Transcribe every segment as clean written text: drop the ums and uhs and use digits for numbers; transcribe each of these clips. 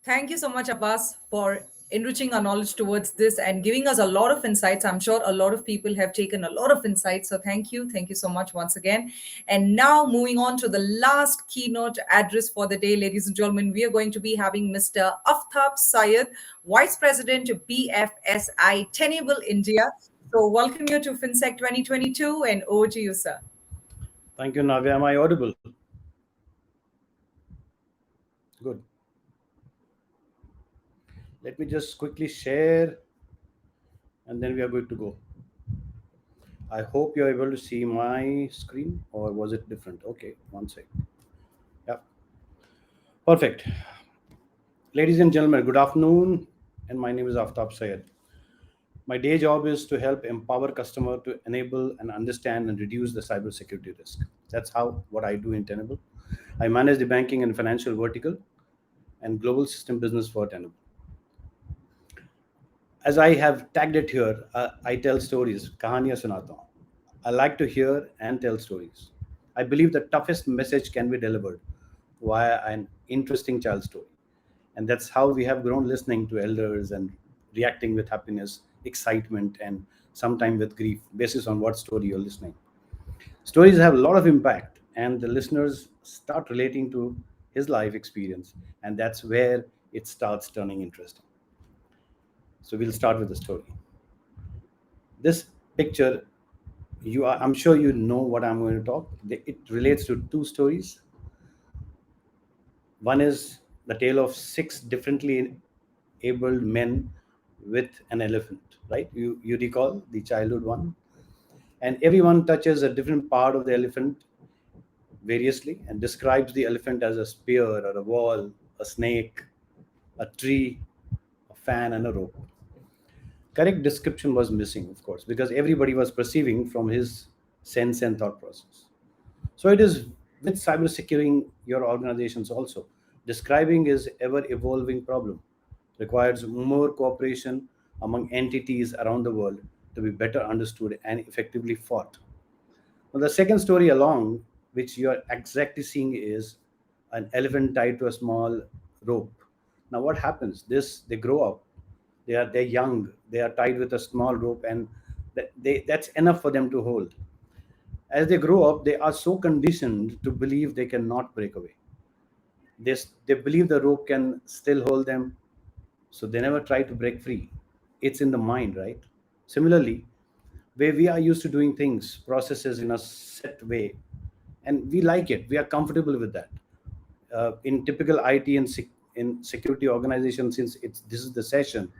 Thank you so much, Abbas, for enriching our knowledge towards this and giving us a lot of insights. I'm sure a lot of people have taken a lot of insights. So thank you. Thank you so much once again. And now moving on to the last keynote address for the day, ladies and gentlemen, we are going to be having Mr. Aftab Syed, Vice President of BFSI Tenable India. So welcome you to FinSec 2022 and over to you, sir. Thank you, Navya. Am I audible? Good. Let me just quickly share and then we are good to go. I hope you're able to see my screen, or was it different? Okay, one sec. Yeah, perfect. Ladies and gentlemen, good afternoon. And my name is Aftab Syed. My day job is to help empower customer to enable and understand and reduce the cybersecurity risk. That's how what I do in Tenable. I manage the banking and financial vertical and global system business for Tenable. As I have tagged it here, I tell stories, kahaniyan sunata hu. I like to hear and tell stories. I believe the toughest message can be delivered via an interesting child story. And that's how we have grown listening to elders and reacting with happiness, excitement, and sometimes with grief, basis on what story you're listening. Stories have a lot of impact, and the listeners start relating to his life experience, and that's where it starts turning interesting. So we'll start with the story. This picture, I'm sure you know what I'm going to talk. It relates to two stories. One is the tale of six differently abled men with an elephant, right? You recall the childhood one? And everyone touches a different part of the elephant variously and describes the elephant as a spear or a wall, a snake, a tree, a fan, and a rope. Correct description was missing, of course, because everybody was perceiving from his sense and thought process. So it is with cyber securing your organizations also. Describing is ever evolving problem, requires more cooperation among entities around the world to be better understood and effectively fought. Now, the second story along which you are exactly seeing is an elephant tied to a small rope. Now, what happens? They grow up, they're young, they are tied with a small rope, and that's enough for them to hold. As they grow up, they are so conditioned to believe they cannot break away. They believe the rope can still hold them, so they never try to break free. It's in the mind, right? Similarly, where we are used to doing things, processes in a set way, and we like it, we are comfortable with that. In typical IT and in security organizations, since this is the session,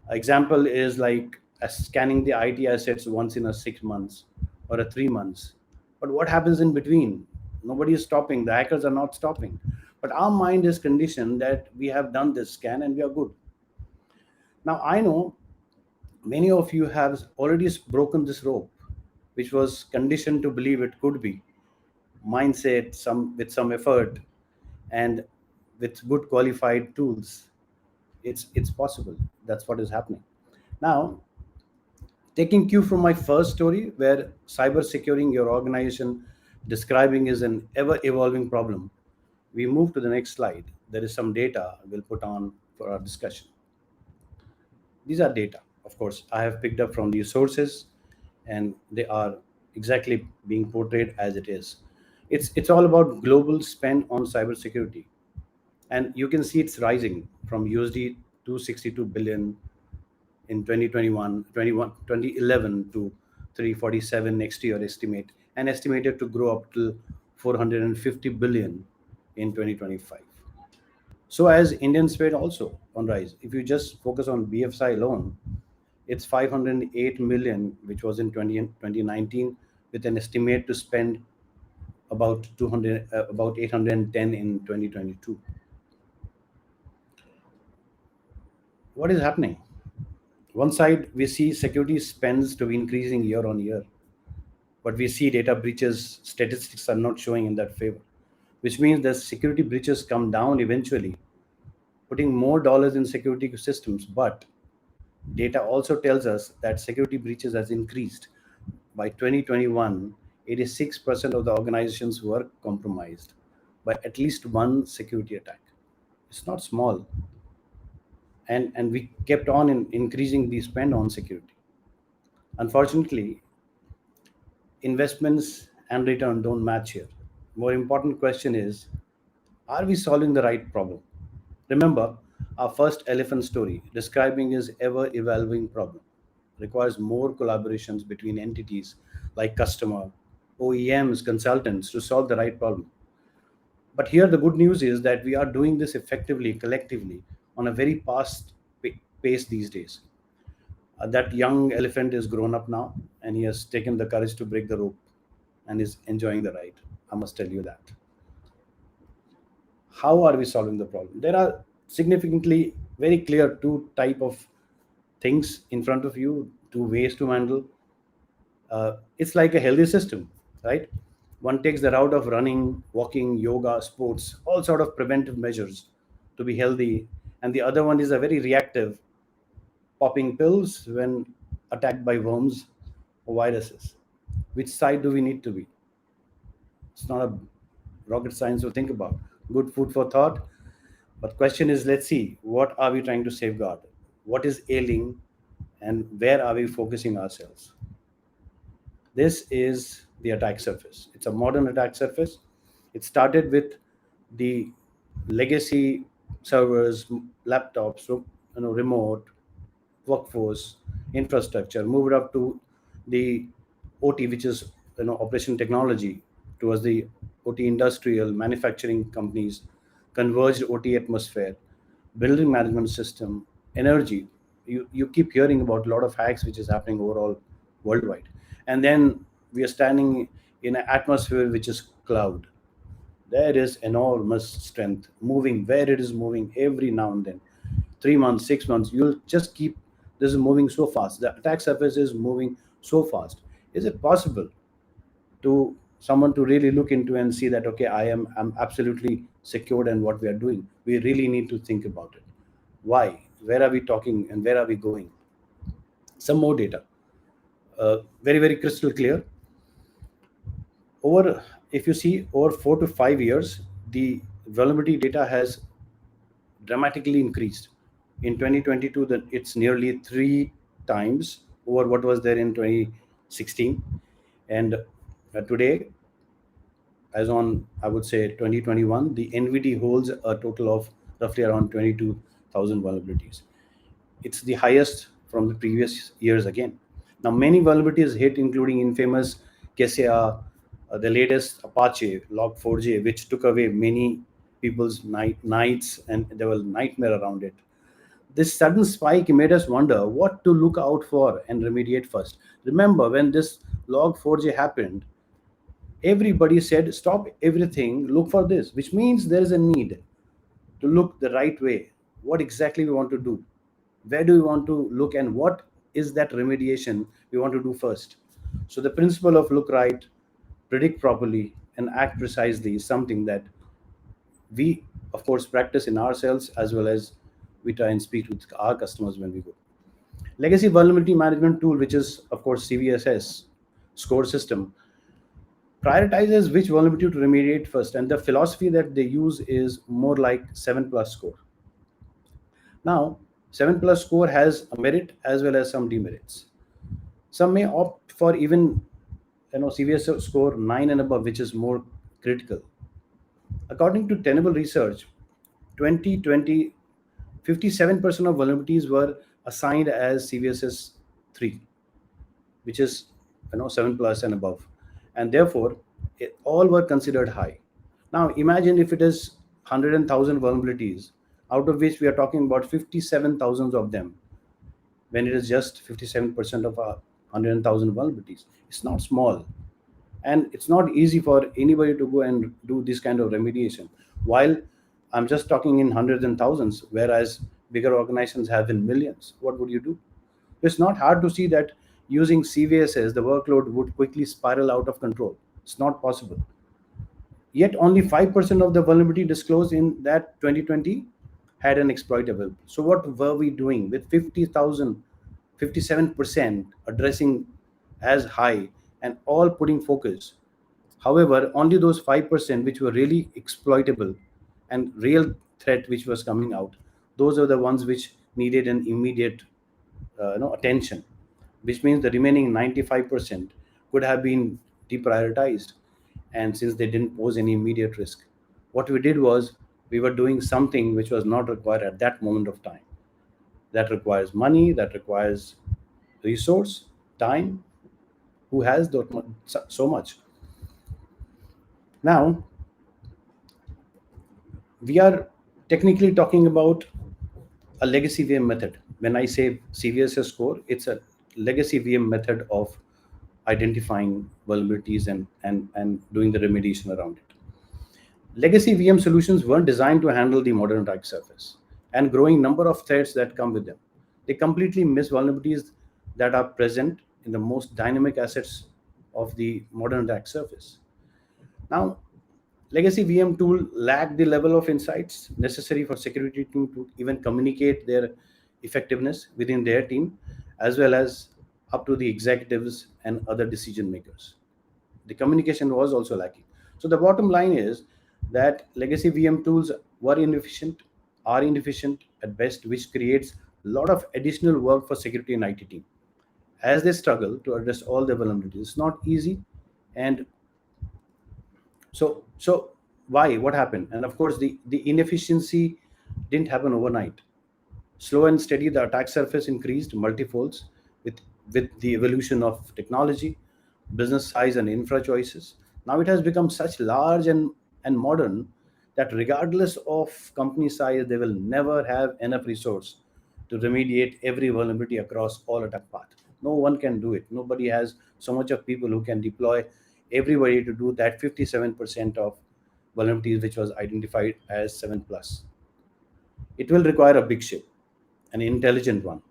example is like scanning the IT assets once in a 6 months or a 3 months. But what happens in between? Nobody is stopping. The hackers are not stopping. But our mind is conditioned that we have done this scan and we are good. Now I know many of you have already broken this rope, which was conditioned to believe it could be. Mindset, some with some effort, and with good qualified tools, it's possible. That's what is happening now. Taking cue from my first story, where cyber securing your organization describing is an ever evolving problem, we move to the next slide. There is some data we'll put on for our discussion. These are data, of course, I have picked up from these sources, and they are exactly being portrayed as it is. It's all about global spend on cybersecurity, and you can see it's rising from USD 262 billion in 2011 to 347 next year estimate, and estimated to grow up to 450 billion in 2025. So as Indian spend also on rise. If you just focus on BFSI alone, it's 508 million, which was in 2019, with an estimate to spend about 810 in 2022. What is happening? One side, we see security spends to be increasing year on year, but we see data breaches statistics are not showing in that favor, which means that security breaches come down eventually, putting more dollars in security systems. But data also tells us that security breaches has increased. By 2021, 86% of the organizations were compromised by at least one security attack. It's not small. And we kept on increasing the spend on security. Unfortunately, investments and return don't match here. More important question is, are we solving the right problem? Remember our first elephant story, describing his ever evolving problem requires more collaborations between entities like customer, OEMs, consultants to solve the right problem. But here the good news is that we are doing this effectively, collectively, on a very fast pace these days. That young elephant is grown up now, and he has taken the courage to break the rope and is enjoying the ride. I must tell you that. How are we solving the problem? There are significantly very clear two type of things in front of you, two ways to handle. It's like a healthy system, right? One takes the route of running, walking, yoga, sports, all sort of preventive measures to be healthy, and the other one is a very reactive, popping pills when attacked by worms or viruses. Which side do we need to be? It's not a rocket science to think about. Good food for thought. But question is, let's see, what are we trying to safeguard? What is ailing, and where are we focusing ourselves? This is the attack surface. It's a modern attack surface. It started with the legacy servers, laptops, remote workforce, infrastructure, moved up to the OT, which is operation technology, towards the OT industrial manufacturing companies, converged OT atmosphere, building management system, energy. You keep hearing about a lot of hacks which is happening overall worldwide. And then we are standing in an atmosphere which is cloud. There is enormous strength moving where it is moving every now and then. 3 months, 6 months, you'll just keep this is moving so fast. The attack surface is moving so fast. Is it possible to someone to really look into and see that okay, I'm absolutely secured in what we are doing? We really need to think about it. Why? Where are we talking and where are we going? Some more data. Very, very crystal clear. Over, if you see over 4 to 5 years, the vulnerability data has dramatically increased. In 2022, that it's nearly 3 times over what was there in 2016, and today, as on I would say 2021, the NVD holds a total of roughly around 22,000 vulnerabilities. It's the highest from the previous years again. Now, many vulnerabilities hit, including infamous KSA, the latest Apache Log4j, which took away many people's nights, and there was nightmare around it. This sudden spike made us wonder what to look out for and remediate first. Remember, when this Log4j happened, everybody said, stop everything, look for this, which means there is a need to look the right way. What exactly we want to do? Where do we want to look, and what is that remediation we want to do first? So the principle of look right, predict properly, and act precisely is something that we, of course, practice in ourselves as well as we try and speak with our customers when we go. Legacy vulnerability management tool, which is, of course, CVSS score system, prioritizes which vulnerability to remediate first, and the philosophy that they use is more like 7 plus score. Now, 7 plus score has a merit as well as some demerits. Some may opt for even CVS score 9 and above, which is more critical. According to Tenable research, 2020, 57% of vulnerabilities were assigned as CVSS 3, which is 7 plus and above, and therefore all were considered high. Now imagine if it is 100,000 vulnerabilities, out of which we are talking about 57,000 of them, when it is just 57% of our 100,000 vulnerabilities. It's not small, and it's not easy for anybody to go and do this kind of remediation. While I'm just talking in hundreds and thousands, whereas bigger organizations have in millions. What would you do? It's not hard to see that using CVSS, the workload would quickly spiral out of control. It's not possible. Yet only 5% of the vulnerability disclosed in that 2020 had an exploit available. So what were we doing with 50,000, 57% addressing as high and all putting focus? However, only those 5% which were really exploitable and real threat which was coming out, those are the ones which needed an immediate attention, which means the remaining 95% could have been deprioritized. And since they didn't pose any immediate risk, what we did was we were doing something which was not required at that moment of time. That requires money, that requires resource, time. Who has so much? Now, we are technically talking about a legacy VM method. When I say CVSS score, it's a legacy VM method of identifying vulnerabilities and doing the remediation around it. Legacy VM solutions weren't designed to handle the modern attack surface and growing number of threats that come with them. They completely miss vulnerabilities that are present in the most dynamic assets of the modern attack surface. Now, legacy VM tool lack the level of insights necessary for security team to even communicate their effectiveness within their team, as well as up to the executives and other decision makers. The communication was also lacking. So the bottom line is that legacy VM tools were inefficient, are inefficient at best, which creates a lot of additional work for security and IT team as they struggle to address all the vulnerabilities. It's not easy, and so why? What happened? And of course, the inefficiency didn't happen overnight. Slow and steady, the attack surface increased multifolds with the evolution of technology, business size, and infra choices. Now it has become such large and modern that regardless of company size, they will never have enough resource to remediate every vulnerability across all attack path. No one can do it. Nobody has so much of people who can deploy everybody to do that 57% of vulnerabilities which was identified as 7 plus. It will require a big ship, an intelligent one,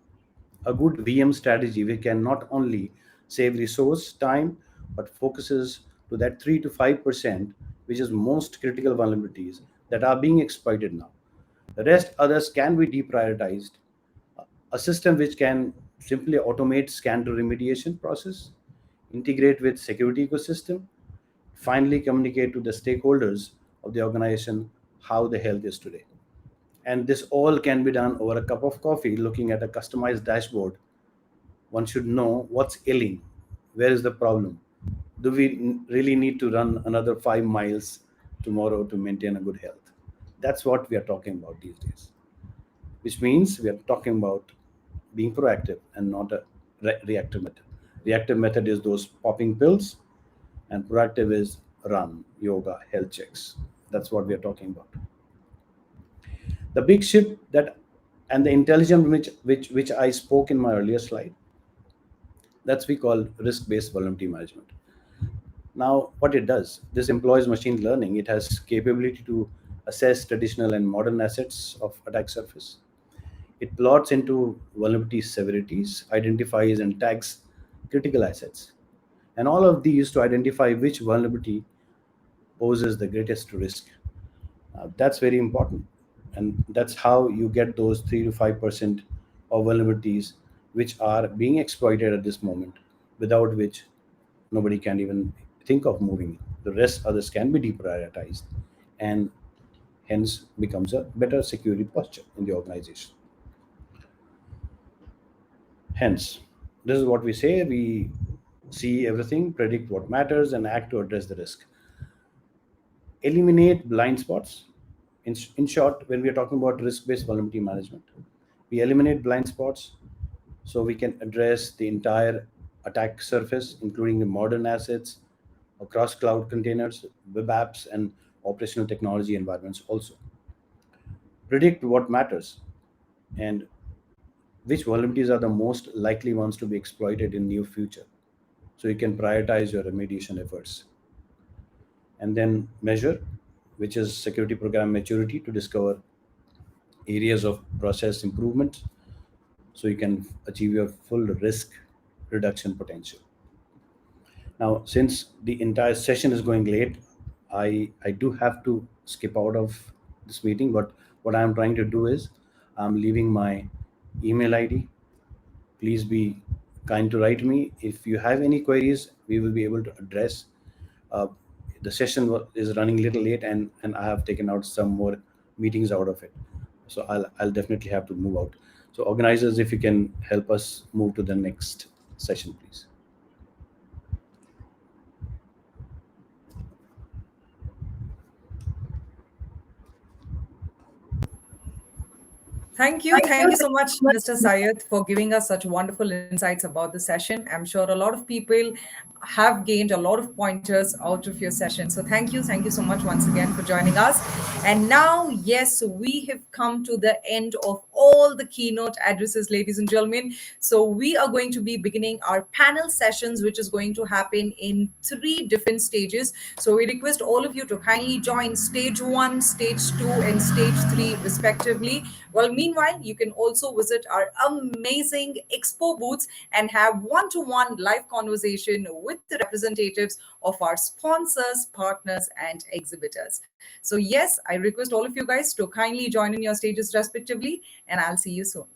a good VM strategy which can not only save resource time but focuses to that 3 to 5% which is most critical vulnerabilities that are being exploited now. The rest others can be deprioritized. A system which can simply automate scan to remediation process, integrate with security ecosystem, finally communicate to the stakeholders of the organization how the health is today. And this all can be done over a cup of coffee looking at a customized dashboard. One should know what's ailing, where is the problem. Do we really need to run another 5 miles tomorrow to maintain a good health? That's what we are talking about these days, which means we are talking about being proactive and not a reactive method. Reactive method is those popping pills, and proactive is run, yoga, health checks. That's what we are talking about. The big shift that and the intelligence which I spoke in my earlier slide, that's we call risk-based vulnerability management. Now, what it does, this employs machine learning. It has capability to assess traditional and modern assets of attack surface. It plots into vulnerability severities, identifies and tags critical assets, and all of these to identify which vulnerability poses the greatest risk. That's very important, and that's how you get those 3 to 5% of vulnerabilities which are being exploited at this moment, without which nobody can even think of moving. The rest others can be deprioritized, and hence becomes a better security posture in the organization. Hence, this is what we say: we see everything, predict what matters, and act to address the risk. Eliminate blind spots. In short, when we are talking about risk-based vulnerability management, we eliminate blind spots so we can address the entire attack surface, including the modern assets across cloud containers, web apps, and operational technology environments also. Predict what matters and which vulnerabilities are the most likely ones to be exploited in near future, so you can prioritize your remediation efforts. And then measure, which is security program maturity, to discover areas of process improvement so you can achieve your full risk reduction potential. Now, since the entire session is going late, I do have to skip out of this meeting, but what I'm trying to do is I'm leaving my email ID. Please be kind to write me. If you have any queries, we will be able to address. uh, the session is running a little late, and I have taken out some more meetings out of it. So I'll definitely have to move out. So organizers, if you can help us move to the next session, please. Thank you so much, Mr. Syed, for giving us such wonderful insights about the session. I'm sure a lot of people have gained a lot of pointers out of your session. So thank you so much once again for joining us. And now, yes, we have come to the end of all the keynote addresses, ladies and gentlemen. So we are going to be beginning our panel sessions, which is going to happen in 3 different stages. So we request all of you to kindly join stage 1, stage 2, and stage 3, respectively. Well, meanwhile, you can also visit our amazing expo booths and have one-to-one live conversation with the representatives of our sponsors, partners, and exhibitors. So yes, I request all of you guys to kindly join in your stages respectively, and I'll see you soon.